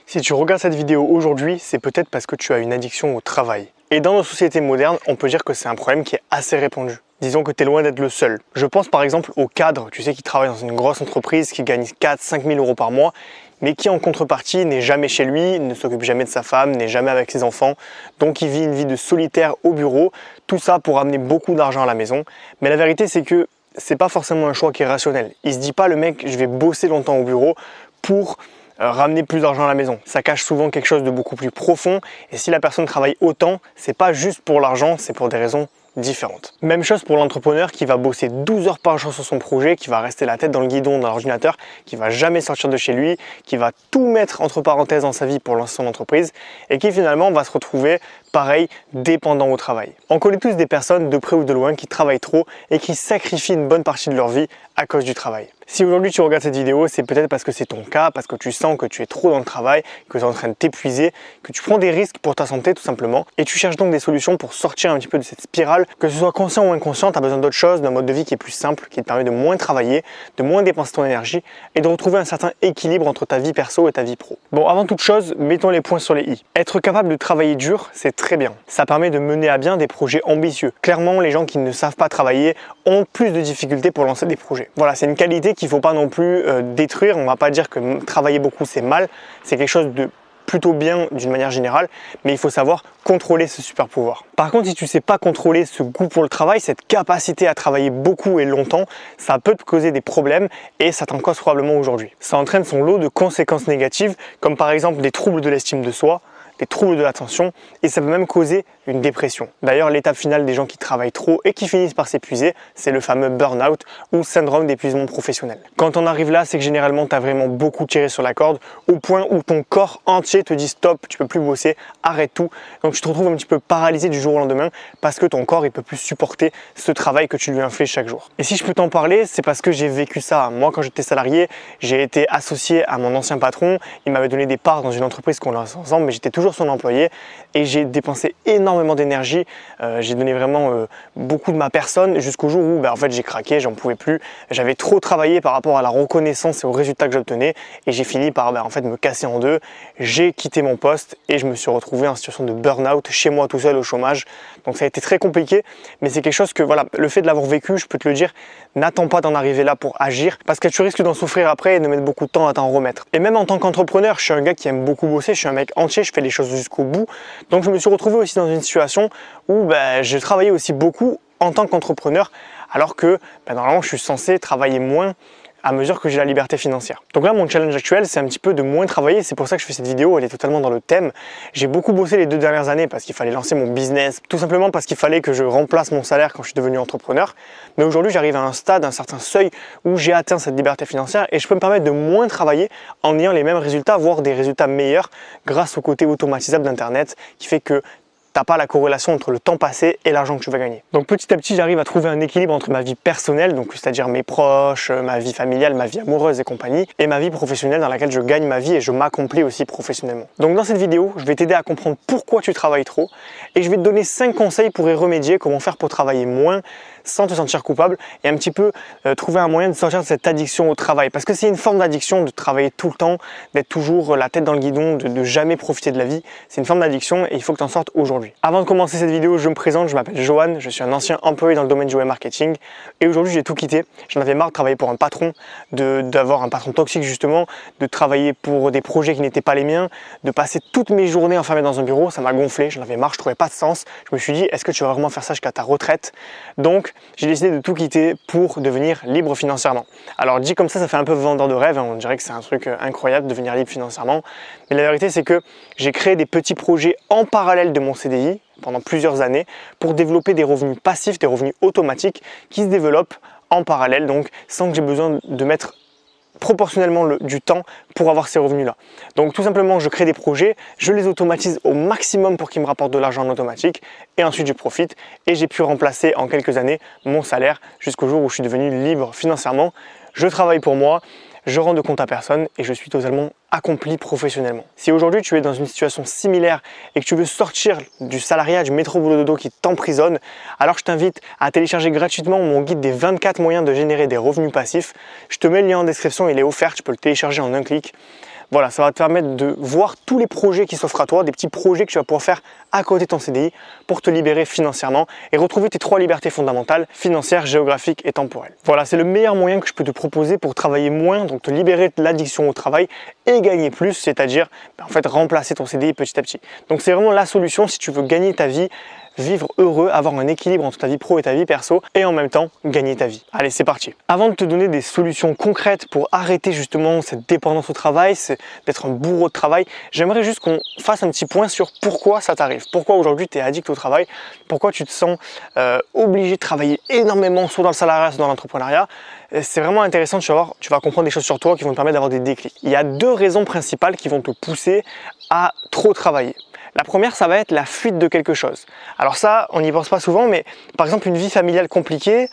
Si tu regardes cette vidéo aujourd'hui, c'est peut-être parce que tu as une addiction au travail. Et dans nos sociétés modernes, on peut dire que c'est un problème qui est assez répandu. Disons que tu es loin d'être le seul. Je pense par exemple aux cadres, tu sais, qui travaillent dans une grosse entreprise, qui gagnent 4-5 000 euros par mois, mais qui en contrepartie n'est jamais chez lui, ne s'occupe jamais de sa femme, n'est jamais avec ses enfants, donc il vit une vie de solitaire au bureau, tout ça pour amener beaucoup d'argent à la maison. Mais la vérité c'est que c'est pas forcément un choix qui est rationnel. Il se dit pas le mec, je vais bosser longtemps au bureau pour ramener plus d'argent à la maison. Ça cache souvent quelque chose de beaucoup plus profond, et si la personne travaille autant, c'est pas juste pour l'argent, c'est pour des raisons différentes. Même chose pour l'entrepreneur qui va bosser 12 heures par jour sur son projet, qui va rester la tête dans le guidon dans l'ordinateur, qui va jamais sortir de chez lui, qui va tout mettre entre parenthèses dans sa vie pour lancer son entreprise et qui finalement va se retrouver pareil, dépendant au travail. On connaît tous des personnes de près ou de loin qui travaillent trop et qui sacrifient une bonne partie de leur vie à cause du travail. Si aujourd'hui tu regardes cette vidéo, c'est peut-être parce que c'est ton cas, parce que tu sens que tu es trop dans le travail, que tu es en train de t'épuiser, que tu prends des risques pour ta santé tout simplement et tu cherches donc des solutions pour sortir un petit peu de cette spirale, que ce soit conscient ou inconscient, tu as besoin d'autre chose, d'un mode de vie qui est plus simple, qui te permet de moins travailler, de moins dépenser ton énergie et de retrouver un certain équilibre entre ta vie perso et ta vie pro. Bon, avant toute chose, mettons les points sur les i. Être capable de travailler dur, c'est très bien. Ça permet de mener à bien des projets ambitieux. Clairement, les gens qui ne savent pas travailler ont plus de difficultés pour lancer des projets. Voilà, c'est une qualité qu'il ne faut pas non plus détruire. On ne va pas dire que travailler beaucoup c'est mal, c'est quelque chose de plutôt bien d'une manière générale, mais il faut savoir contrôler ce super pouvoir. Par contre, si tu ne sais pas contrôler ce goût pour le travail, cette capacité à travailler beaucoup et longtemps, ça peut te causer des problèmes et ça t'en cause probablement aujourd'hui. Ça entraîne son lot de conséquences négatives, comme par exemple des troubles de l'estime de soi, des troubles de l'attention et ça peut même causer une dépression. D'ailleurs, l'étape finale des gens qui travaillent trop et qui finissent par s'épuiser, c'est le fameux burn-out ou syndrome d'épuisement professionnel. Quand on arrive là, c'est que généralement tu as vraiment beaucoup tiré sur la corde au point où ton corps entier te dit stop, tu peux plus bosser, arrête tout. Donc tu te retrouves un petit peu paralysé du jour au lendemain parce que ton corps il peut plus supporter ce travail que tu lui infliges chaque jour. Et si je peux t'en parler, c'est parce que j'ai vécu ça. Moi, quand j'étais salarié, j'ai été associé à mon ancien patron, il m'avait donné des parts dans une entreprise qu'on lance ensemble, mais j'étais toujours son employé et j'ai dépensé énormément d'énergie, j'ai donné vraiment beaucoup de ma personne jusqu'au jour où en fait j'ai craqué, j'en pouvais plus, j'avais trop travaillé par rapport à la reconnaissance et aux résultats que j'obtenais et j'ai fini par en fait me casser en deux. J'ai quitté mon poste et je me suis retrouvé en situation de burn-out chez moi tout seul au chômage. Donc ça a été très compliqué, mais c'est quelque chose que voilà, le fait de l'avoir vécu, je peux te le dire, n'attends pas d'en arriver là pour agir parce que tu risques d'en souffrir après et de mettre beaucoup de temps à t'en remettre. Et même en tant qu'entrepreneur, je suis un gars qui aime beaucoup bosser, je suis un mec entier, je fais les choses jusqu'au bout. Donc je me suis retrouvé aussi dans une situation où je travaillais aussi beaucoup en tant qu'entrepreneur alors que normalement je suis censé travailler moins à mesure que j'ai la liberté financière. Donc là, mon challenge actuel, c'est un petit peu de moins travailler. C'est pour ça que je fais cette vidéo, elle est totalement dans le thème. J'ai beaucoup bossé les 2 dernières années parce qu'il fallait lancer mon business, tout simplement parce qu'il fallait que je remplace mon salaire quand je suis devenu entrepreneur. Mais aujourd'hui, j'arrive à un stade, un certain seuil où j'ai atteint cette liberté financière et je peux me permettre de moins travailler en ayant les mêmes résultats, voire des résultats meilleurs grâce au côté automatisable d'Internet qui fait que t'as pas la corrélation entre le temps passé et l'argent que tu vas gagner. Donc petit à petit, j'arrive à trouver un équilibre entre ma vie personnelle, donc c'est-à-dire mes proches, ma vie familiale, ma vie amoureuse et compagnie, et ma vie professionnelle dans laquelle je gagne ma vie et je m'accomplis aussi professionnellement. Donc dans cette vidéo, je vais t'aider à comprendre pourquoi tu travailles trop et je vais te donner 5 conseils pour y remédier, comment faire pour travailler moins sans te sentir coupable et un petit peu trouver un moyen de sortir de cette addiction au travail. Parce que c'est une forme d'addiction de travailler tout le temps, d'être toujours la tête dans le guidon, de jamais profiter de la vie. C'est une forme d'addiction et il faut que tu en sortes aujourd'hui. Avant de commencer cette vidéo, je me présente, je m'appelle Johan, je suis un ancien employé dans le domaine du web marketing et aujourd'hui j'ai tout quitté. J'en avais marre de travailler pour un patron, d'avoir un patron toxique justement, de travailler pour des projets qui n'étaient pas les miens, de passer toutes mes journées enfermé dans un bureau, ça m'a gonflé, j'en avais marre, je trouvais pas de sens. Je me suis dit, est-ce que tu vas vraiment faire ça jusqu'à ta retraite? Donc j'ai décidé de tout quitter pour devenir libre financièrement. Alors dit comme ça fait un peu vendeur de rêve, hein, on dirait que c'est un truc incroyable de devenir libre financièrement, mais la vérité c'est que j'ai créé des petits projets en parallèle de mon CDI pendant plusieurs années pour développer des revenus passifs, des revenus automatiques qui se développent en parallèle, donc sans que j'ai besoin de mettre proportionnellement du temps pour avoir ces revenus là. Donc tout simplement je crée des projets, je les automatise au maximum pour qu'ils me rapportent de l'argent en automatique et ensuite je profite et j'ai pu remplacer en quelques années mon salaire jusqu'au jour où je suis devenu libre financièrement. Je travaille pour moi, je rends de compte à personne et je suis totalement accompli professionnellement. Si aujourd'hui tu es dans une situation similaire et que tu veux sortir du salariat, du métro boulot dodo qui t'emprisonne, alors je t'invite à télécharger gratuitement mon guide des 24 moyens de générer des revenus passifs. Je te mets le lien en description, il est offert, tu peux le télécharger en un clic. Voilà, ça va te permettre de voir tous les projets qui s'offrent à toi, des petits projets que tu vas pouvoir faire à côté de ton CDI pour te libérer financièrement et retrouver tes 3 libertés fondamentales, financières, géographiques et temporelles. Voilà, c'est le meilleur moyen que je peux te proposer pour travailler moins, donc te libérer de l'addiction au travail et gagner plus, c'est-à-dire en fait remplacer ton CDI petit à petit. Donc c'est vraiment la solution si tu veux gagner ta vie, vivre heureux, avoir un équilibre entre ta vie pro et ta vie perso et en même temps gagner ta vie. Allez, c'est parti. Avant de te donner des solutions concrètes pour arrêter justement cette dépendance au travail, c'est d'être un bourreau de travail, j'aimerais juste qu'on fasse un petit point sur pourquoi ça t'arrive. Pourquoi aujourd'hui tu es addict au travail, pourquoi tu te sens obligé de travailler énormément, soit dans le salariat, soit dans l'entrepreneuriat. C'est vraiment intéressant, tu vas comprendre des choses sur toi qui vont te permettre d'avoir des déclics. Il y a 2 raisons principales qui vont te pousser à trop travailler. La première, ça va être la fuite de quelque chose. Alors ça, on n'y pense pas souvent, mais par exemple une vie familiale compliquée,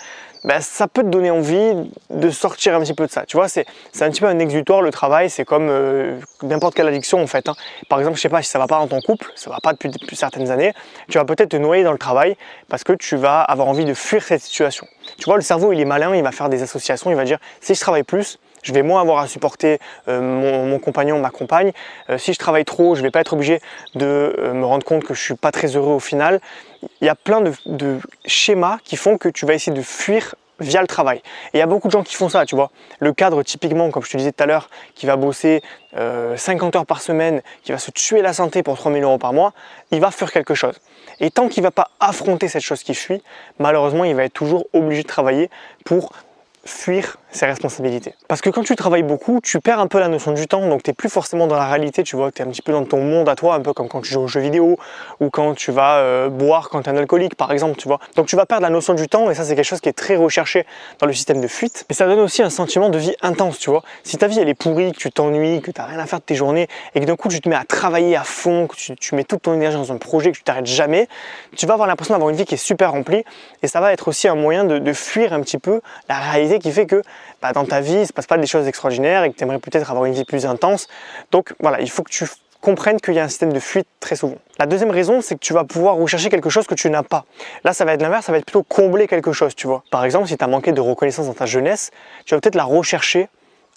ça peut te donner envie de sortir un petit peu de ça. Tu vois, c'est un petit peu un exutoire, le travail, c'est comme n'importe quelle addiction en fait. Par exemple, je sais pas, si ça va pas dans ton couple, ça va pas depuis certaines années, tu vas peut-être te noyer dans le travail parce que tu vas avoir envie de fuir cette situation. Tu vois, le cerveau, il est malin, il va faire des associations, il va dire, si je travaille plus, je vais moins avoir à supporter mon compagnon, ma compagne. Si je travaille trop, je ne vais pas être obligé de me rendre compte que je ne suis pas très heureux au final. Il y a plein de schémas qui font que tu vas essayer de fuir via le travail. Et il y a beaucoup de gens qui font ça, tu vois. Le cadre, typiquement, comme je te disais tout à l'heure, qui va bosser 50 heures par semaine, qui va se tuer la santé pour 3 000 € par mois, il va faire quelque chose. Et tant qu'il ne va pas affronter cette chose qui fuit, malheureusement, il va être toujours obligé de travailler pour fuir ses responsabilités. Parce que quand tu travailles beaucoup, tu perds un peu la notion du temps, donc tu n'es plus forcément dans la réalité, tu vois, tu es un petit peu dans ton monde à toi, un peu comme quand tu joues aux jeux vidéo ou quand tu vas boire quand tu es un alcoolique par exemple, tu vois. Donc tu vas perdre la notion du temps et ça c'est quelque chose qui est très recherché dans le système de fuite. Et ça donne aussi un sentiment de vie intense, tu vois. Si ta vie elle est pourrie, que tu t'ennuies, que tu n'as rien à faire de tes journées et que d'un coup tu te mets à travailler à fond, que tu mets toute ton énergie dans un projet, que tu t'arrêtes jamais, tu vas avoir l'impression d'avoir une vie qui est super remplie et ça va être aussi un moyen de fuir un petit peu la réalité qui fait que dans ta vie, il ne se passe pas des choses extraordinaires et que tu aimerais peut-être avoir une vie plus intense. Donc voilà, il faut que tu comprennes qu'il y a un système de fuite très souvent. La deuxième raison, c'est que tu vas pouvoir rechercher quelque chose que tu n'as pas. Là, ça va être l'inverse, ça va être plutôt combler quelque chose, tu vois. Par exemple, si tu as manqué de reconnaissance dans ta jeunesse, tu vas peut-être la rechercher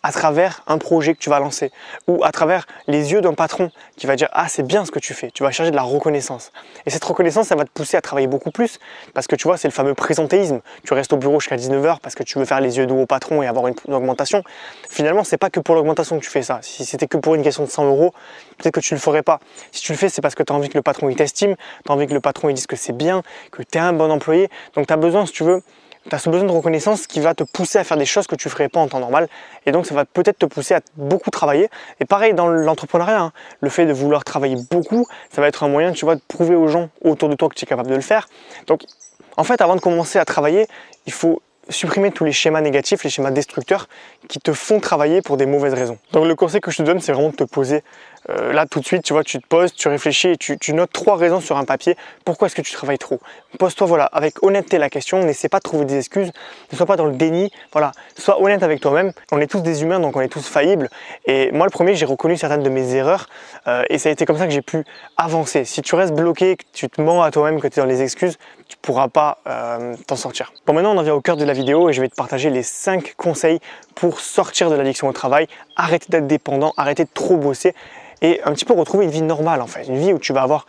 à travers un projet que tu vas lancer ou à travers les yeux d'un patron qui va dire « Ah, c'est bien ce que tu fais », tu vas chercher de la reconnaissance. Et cette reconnaissance, ça va te pousser à travailler beaucoup plus parce que tu vois, c'est le fameux présentéisme. Tu restes au bureau jusqu'à 19 h parce que tu veux faire les yeux doux au patron et avoir une augmentation. Finalement, c'est pas que pour l'augmentation que tu fais ça. Si c'était que pour une question de 100 €, peut-être que tu le ferais pas. Si tu le fais, c'est parce que tu as envie que le patron il t'estime, tu as envie que le patron il dise que c'est bien, que tu es un bon employé. Donc tu as besoin, si tu veux, tu as ce besoin de reconnaissance qui va te pousser à faire des choses que tu ne ferais pas en temps normal et donc ça va peut-être te pousser à beaucoup travailler. Et pareil dans l'entrepreneuriat, le fait de vouloir travailler beaucoup, ça va être un moyen, tu vois, de prouver aux gens autour de toi que tu es capable de le faire. Donc en fait, avant de commencer à travailler, il faut supprimer tous les schémas négatifs, les schémas destructeurs qui te font travailler pour des mauvaises raisons. Donc le conseil que je te donne, c'est vraiment de te poser là tout de suite, tu vois, tu te poses, tu réfléchis et tu notes 3 raisons sur un papier. Pourquoi est-ce que tu travailles trop? Pose-toi voilà, avec honnêteté la question, n'essaie pas de trouver des excuses, ne sois pas dans le déni, voilà, sois honnête avec toi-même. On est tous des humains, donc on est tous faillibles. Et moi le premier, j'ai reconnu certaines de mes erreurs et ça a été comme ça que j'ai pu avancer. Si tu restes bloqué, que tu te mens à toi-même, que tu es dans les excuses, tu ne pourras pas t'en sortir. Bon, maintenant on en vient au cœur de la vidéo et je vais te partager les 5 conseils pour sortir de l'addiction au travail, arrêter d'être dépendant, arrêter de trop bosser et un petit peu retrouver une vie normale en fait, une vie où tu vas avoir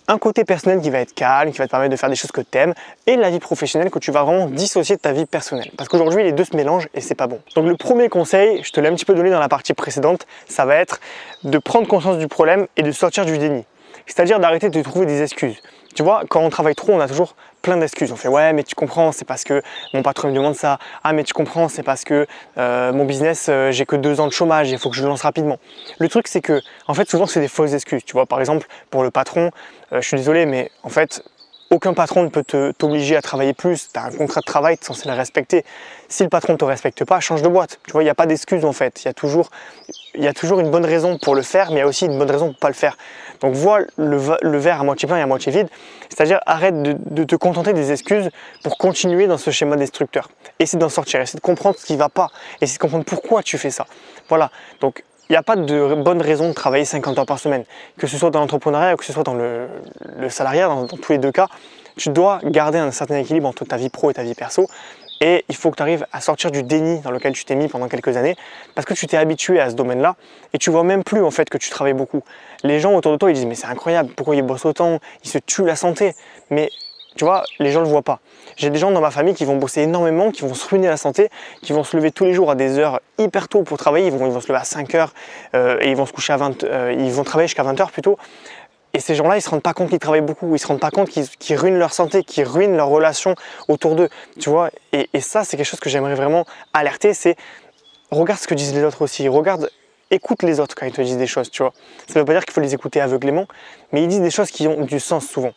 un côté personnel qui va être calme, qui va te permettre de faire des choses que tu aimes et la vie professionnelle que tu vas vraiment dissocier de ta vie personnelle. Parce qu'aujourd'hui, les deux se mélangent et c'est pas bon. Donc le premier conseil, je te l'ai un petit peu donné dans la partie précédente, ça va être de prendre conscience du problème et de sortir du déni. C'est-à-dire d'arrêter de trouver des excuses. Tu vois, quand on travaille trop, on a toujours plein d'excuses. On fait ouais, mais tu comprends, c'est parce que mon patron me demande ça. Ah, mais tu comprends, c'est parce que mon business, j'ai que 2 ans de chômage, il faut que je le lance rapidement. Le truc, c'est que, en fait, souvent, c'est des fausses excuses. Tu vois, par exemple, pour le patron, je suis désolé, mais en fait, aucun patron ne peut t'obliger à travailler plus. Tu as un contrat de travail, tu es censé le respecter. Si le patron ne te respecte pas, change de boîte. Tu vois, il n'y a pas d'excuse en fait. Il y a toujours une bonne raison pour le faire, mais il y a aussi une bonne raison pour ne pas le faire. Donc vois le verre à moitié plein et à moitié vide. C'est-à-dire arrête de te contenter des excuses pour continuer dans ce schéma destructeur. Essaie d'en sortir, essaie de comprendre ce qui ne va pas. Essaie de comprendre pourquoi tu fais ça. Voilà, donc il n'y a pas de bonne raison de travailler 50 heures par semaine. Que ce soit dans l'entrepreneuriat ou que ce soit dans le salariat, dans tous les deux cas, tu dois garder un certain équilibre entre ta vie pro et ta vie perso. Et il faut que tu arrives à sortir du déni dans lequel tu t'es mis pendant quelques années parce que tu t'es habitué à ce domaine-là et tu vois même plus en fait que tu travailles beaucoup. Les gens autour de toi ils disent mais c'est incroyable, pourquoi ils bossent autant, ils se tuent la santé. Mais tu vois, les gens ne le voient pas. J'ai des gens dans ma famille qui vont bosser énormément, qui vont se ruiner la santé, qui vont se lever tous les jours à des heures hyper tôt pour travailler. Ils vont se lever à 5 heures et ils vont se coucher à 20 ils vont travailler jusqu'à 20 heures plutôt. Et ces gens-là, ils ne se rendent pas compte qu'ils travaillent beaucoup, ils ne se rendent pas compte qu'ils ruinent leur santé, qu'ils ruinent leurs relations autour d'eux. Tu vois, et ça, c'est quelque chose que j'aimerais vraiment alerter, c'est regarde ce que disent les autres aussi, écoute les autres quand ils te disent des choses, tu vois. Ça ne veut pas dire qu'il faut les écouter aveuglément, mais ils disent des choses qui ont du sens souvent.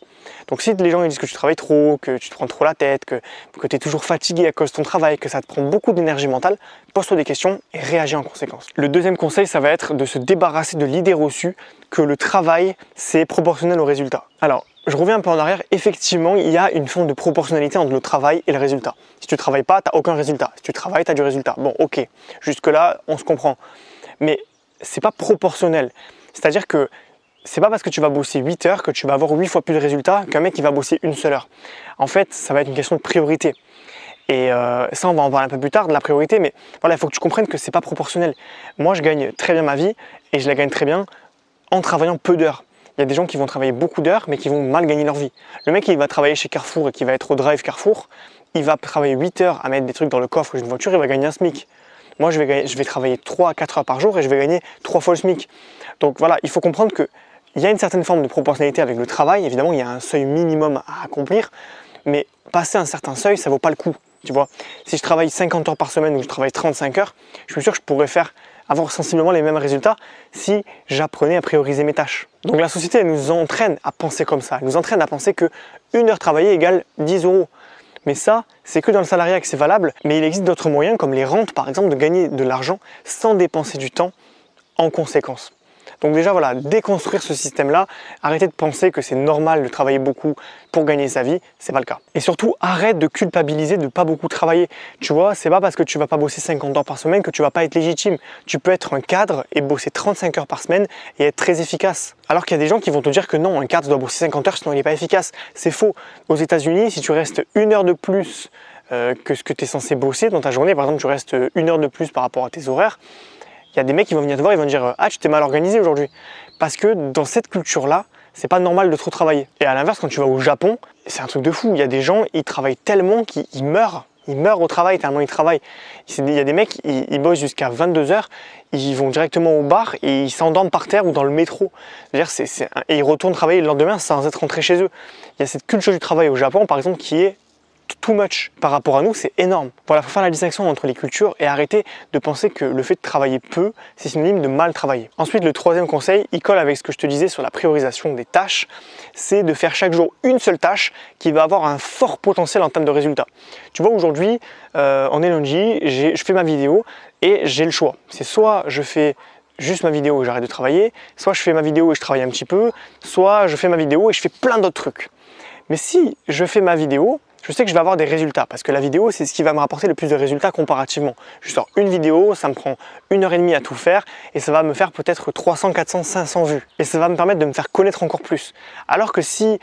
Donc si les gens ils disent que tu travailles trop, que tu te prends trop la tête, que tu es toujours fatigué à cause de ton travail, que ça te prend beaucoup d'énergie mentale, pose-toi des questions et réagis en conséquence. Le deuxième conseil, ça va être de se débarrasser de l'idée reçue que le travail, c'est proportionnel au résultat. Alors, je reviens un peu en arrière, effectivement, il y a une forme de proportionnalité entre le travail et le résultat. Si tu ne travailles pas, tu n'as aucun résultat. Si tu travailles, tu as du résultat. Bon, ok, jusque-là, on se comprend. Mais c'est pas proportionnel. C'est-à-dire que c'est pas parce que tu vas bosser 8 heures que tu vas avoir 8 fois plus de résultats qu'un mec qui va bosser une seule heure. En fait, ça va être une question de priorité. Et ça, on va en parler un peu plus tard de la priorité, mais voilà, il faut que tu comprennes que c'est pas proportionnel. Moi, je gagne très bien ma vie et je la gagne très bien en travaillant peu d'heures. Il y a des gens qui vont travailler beaucoup d'heures, mais qui vont mal gagner leur vie. Le mec qui va travailler chez Carrefour et qui va être au drive Carrefour, il va travailler 8 heures à mettre des trucs dans le coffre d'une voiture, il va gagner un SMIC. Moi, je vais travailler 3 à 4 heures par jour et je vais gagner 3 fois le SMIC. Donc voilà, il faut comprendre qu'il y a une certaine forme de proportionnalité avec le travail. Évidemment, il y a un seuil minimum à accomplir, mais passer un certain seuil, ça ne vaut pas le coup. Tu vois, si je travaille 50 heures par semaine ou je travaille 35 heures, je suis sûr que je pourrais avoir sensiblement les mêmes résultats si j'apprenais à prioriser mes tâches. Donc la société, elle nous entraîne à penser comme ça. Elle nous entraîne à penser que 1 heure travaillée égale 10 euros. Mais ça, c'est que dans le salariat que c'est valable, mais il existe d'autres moyens, comme les rentes par exemple, de gagner de l'argent sans dépenser du temps en conséquence. Donc déjà voilà, déconstruire ce système-là, arrêter de penser que c'est normal de travailler beaucoup pour gagner sa vie, c'est pas le cas. Et surtout, arrête de culpabiliser de pas beaucoup travailler. Tu vois, c'est pas parce que tu vas pas bosser 50 heures par semaine que tu vas pas être légitime. Tu peux être un cadre et bosser 35 heures par semaine et être très efficace. Alors qu'il y a des gens qui vont te dire que non, un cadre doit bosser 50 heures sinon il n'est pas efficace. C'est faux. Aux États-Unis, si tu restes 1 heure de plus que ce que tu es censé bosser dans ta journée, par exemple tu restes 1 heure de plus par rapport à tes horaires, il y a des mecs qui vont venir te voir, ils vont dire « Ah, tu t'es mal organisé aujourd'hui ». Parce que dans cette culture-là, c'est pas normal de trop travailler. Et à l'inverse, quand tu vas au Japon, c'est un truc de fou. Il y a des gens, ils travaillent tellement qu'ils meurent. Ils meurent au travail tellement ils travaillent. Il y a des mecs, ils bossent jusqu'à 22 heures, ils vont directement au bar et ils s'endorment par terre ou dans le métro. Et ils retournent travailler le lendemain sans être rentrés chez eux. Il y a cette culture du travail au Japon, par exemple, qui est too much par rapport à nous, c'est énorme. Voilà, il faut faire la distinction entre les cultures et arrêter de penser que le fait de travailler peu, c'est synonyme de mal travailler. Ensuite, le troisième conseil, il colle avec ce que je te disais sur la priorisation des tâches, c'est de faire chaque jour une seule tâche qui va avoir un fort potentiel en termes de résultats. Tu vois, aujourd'hui, on est lundi, je fais ma vidéo et j'ai le choix. C'est soit je fais juste ma vidéo et j'arrête de travailler, soit je fais ma vidéo et je travaille un petit peu, soit je fais ma vidéo et je fais plein d'autres trucs. Mais si je fais ma vidéo, je sais que je vais avoir des résultats parce que la vidéo, c'est ce qui va me rapporter le plus de résultats comparativement. Je sors une vidéo, ça me prend 1h30 à tout faire et ça va me faire peut-être 300, 400, 500 vues. Et ça va me permettre de me faire connaître encore plus. Alors que si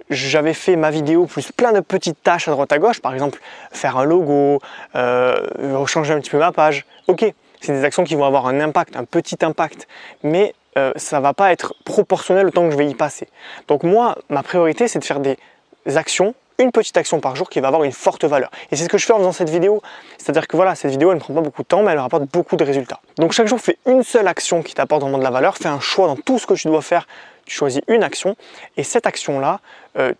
j'avais fait ma vidéo plus plein de petites tâches à droite à gauche, par exemple faire un logo, changer un petit peu ma page, ok, c'est des actions qui vont avoir un impact, un petit impact, mais ça ne va pas être proportionnel au temps que je vais y passer. Donc moi, ma priorité, c'est de faire des actions, une petite action par jour qui va avoir une forte valeur. Et c'est ce que je fais en faisant cette vidéo. C'est-à-dire que voilà, cette vidéo, elle ne prend pas beaucoup de temps, mais elle rapporte beaucoup de résultats. Donc chaque jour, fais une seule action qui t'apporte vraiment de la valeur. Fais un choix dans tout ce que tu dois faire. Tu choisis une action et cette action-là,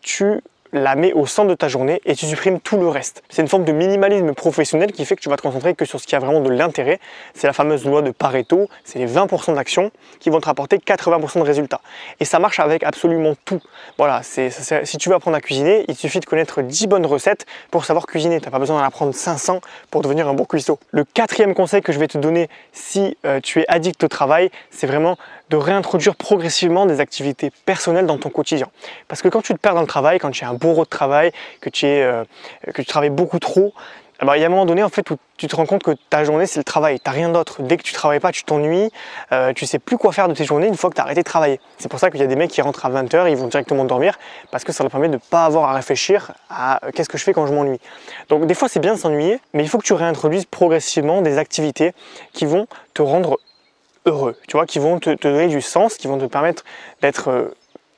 tu la mets au centre de ta journée et tu supprimes tout le reste. C'est une forme de minimalisme professionnel qui fait que tu vas te concentrer que sur ce qui a vraiment de l'intérêt. C'est la fameuse loi de Pareto, c'est les 20% d'actions qui vont te rapporter 80% de résultats. Et ça marche avec absolument tout. Voilà, si tu veux apprendre à cuisiner, il suffit de connaître 10 bonnes recettes pour savoir cuisiner. Tu n'as pas besoin d'en apprendre 500 pour devenir un bon cuistot. Le quatrième conseil que je vais te donner si tu es addict au travail, c'est vraiment de réintroduire progressivement des activités personnelles dans ton quotidien. Parce que quand tu te perds dans le travail, quand tu as un bourreau de travail, que tu travailles beaucoup trop, Eh ben, il y a un moment donné en fait où tu te rends compte que ta journée c'est le travail, t'as rien d'autre. Dès que tu travailles pas, tu t'ennuies, tu sais plus quoi faire de tes journées une fois que tu as arrêté de travailler. C'est pour ça qu'il y a des mecs qui rentrent à 20 h, ils vont directement dormir parce que ça leur permet de ne pas avoir à réfléchir à qu'est-ce que je fais quand je m'ennuie. Donc des fois c'est bien de s'ennuyer, mais il faut que tu réintroduises progressivement des activités qui vont te rendre heureux, tu vois, qui vont te donner du sens, qui vont te permettre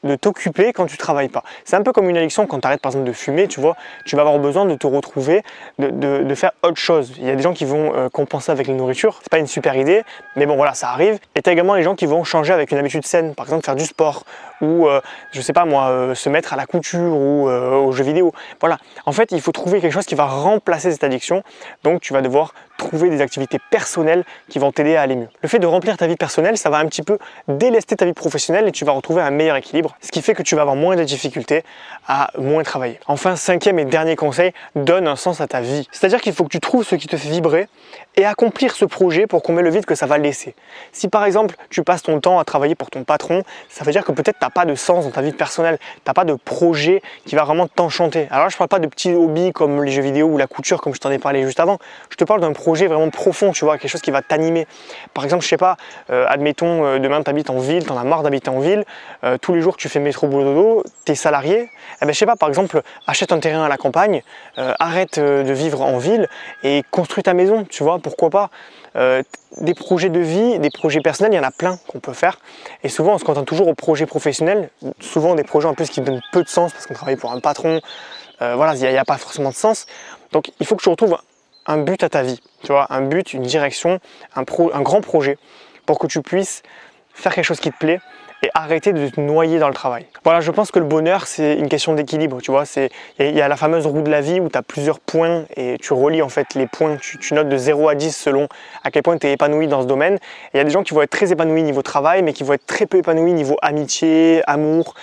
de t'occuper quand tu travailles pas. C'est un peu comme une addiction quand tu arrêtes par exemple de fumer, tu vois, tu vas avoir besoin de te retrouver, de faire autre chose. Il y a des gens qui vont compenser avec la nourriture, c'est pas une super idée, mais bon voilà, ça arrive. Et tu as également les gens qui vont changer avec une habitude saine, par exemple faire du sport ou je sais pas moi, se mettre à la couture ou aux jeux vidéo. Voilà, en fait il faut trouver quelque chose qui va remplacer cette addiction, donc tu vas devoir trouver des activités personnelles qui vont t'aider à aller mieux. Le fait de remplir ta vie personnelle, ça va un petit peu délester ta vie professionnelle et tu vas retrouver un meilleur équilibre, ce qui fait que tu vas avoir moins de difficultés à moins travailler. Enfin, cinquième et dernier conseil, donne un sens à ta vie. C'est-à-dire qu'il faut que tu trouves ce qui te fait vibrer et accomplir ce projet pour combler le vide que ça va laisser. Si par exemple, tu passes ton temps à travailler pour ton patron, ça veut dire que peut-être tu n'as pas de sens dans ta vie personnelle, tu n'as pas de projet qui va vraiment t'enchanter. Alors là, je ne parle pas de petits hobbies comme les jeux vidéo ou la couture comme je t'en ai parlé juste avant, je te parle d'un projet vraiment profond, tu vois, quelque chose qui va t'animer. Par exemple, je sais pas, admettons, demain tu habites en ville, tu en as marre d'habiter en ville, tous les jours tu fais métro boulot dodo, tu es salarié, eh ben, je sais pas, par exemple, achète un terrain à la campagne, arrête de vivre en ville et construis ta maison, tu vois, pourquoi pas. Des projets de vie, des projets personnels, il y en a plein qu'on peut faire. Et souvent, on se contente toujours aux projets professionnels, souvent des projets en plus qui donnent peu de sens parce qu'on travaille pour un patron. Voilà, il n'y a pas forcément de sens. Donc, il faut que tu retrouves un but à ta vie, tu vois, un but, une direction, un grand projet pour que tu puisses faire quelque chose qui te plaît et arrêter de te noyer dans le travail. Voilà, je pense que le bonheur, c'est une question d'équilibre, tu vois. Il y a la fameuse roue de la vie où tu as plusieurs points et tu relis en fait les points, tu notes de 0 à 10 selon à quel point tu es épanoui dans ce domaine. Et il y a des gens qui vont être très épanouis niveau travail, mais qui vont être très peu épanouis niveau amitié, amour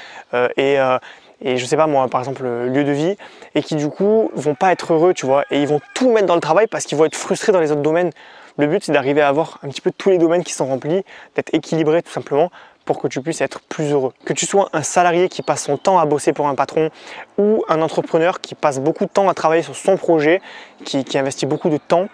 et je sais pas moi, par exemple, lieu de vie, et qui du coup vont pas être heureux, tu vois, et ils vont tout mettre dans le travail parce qu'ils vont être frustrés dans les autres domaines. Le but, c'est d'arriver à avoir un petit peu tous les domaines qui sont remplis, d'être équilibré tout simplement pour que tu puisses être plus heureux. Que tu sois un salarié qui passe son temps à bosser pour un patron ou un entrepreneur qui passe beaucoup de temps à travailler sur son projet, qui investit beaucoup de temps,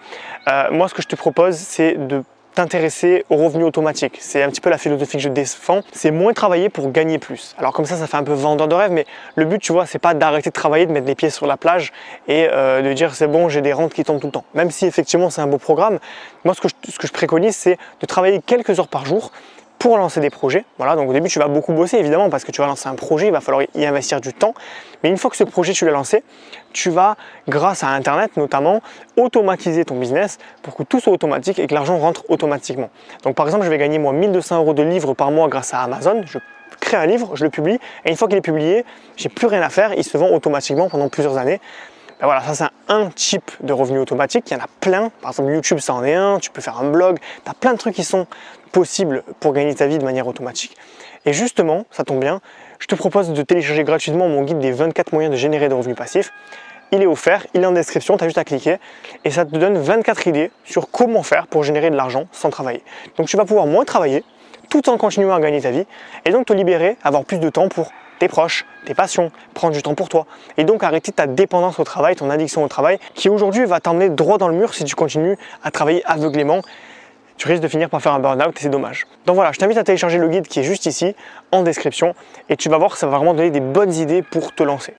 moi ce que je te propose, c'est de t'intéresser aux revenus automatiques. C'est un petit peu la philosophie que je défends. C'est moins travailler pour gagner plus. Alors comme ça fait un peu vendeur de rêve, mais le but, tu vois, c'est pas d'arrêter de travailler, de mettre les pieds sur la plage et de dire c'est bon, j'ai des rentes qui tombent tout le temps. Même si effectivement c'est un beau programme, moi ce que je préconise, c'est de travailler quelques heures par jour pour lancer des projets. Voilà, donc au début tu vas beaucoup bosser évidemment parce que tu vas lancer un projet, il va falloir y investir du temps. Mais une fois que ce projet tu l'as lancé, tu vas, grâce à Internet notamment, automatiser ton business pour que tout soit automatique et que l'argent rentre automatiquement. Donc par exemple, je vais gagner moi 1 200 € de livres par mois grâce à Amazon. Je crée un livre, je le publie et une fois qu'il est publié, j'ai plus rien à faire, il se vend automatiquement pendant plusieurs années. Ben voilà, ça c'est un type de revenu automatique, il y en a plein, par exemple YouTube ça en est un, tu peux faire un blog, tu as plein de trucs qui sont possibles pour gagner ta vie de manière automatique. Et justement, ça tombe bien, je te propose de télécharger gratuitement mon guide des 24 moyens de générer des revenus passifs. Il est offert, il est en description, tu as juste à cliquer et ça te donne 24 idées sur comment faire pour générer de l'argent sans travailler. Donc tu vas pouvoir moins travailler tout en continuant à gagner ta vie et donc te libérer, avoir plus de temps pour tes proches, tes passions, prendre du temps pour toi et donc arrêter ta dépendance au travail, ton addiction au travail qui aujourd'hui va t'emmener droit dans le mur si tu continues à travailler aveuglément. Tu risques de finir par faire un burn-out et c'est dommage. Donc voilà, je t'invite à télécharger le guide qui est juste ici en description et tu vas voir que ça va vraiment donner des bonnes idées pour te lancer.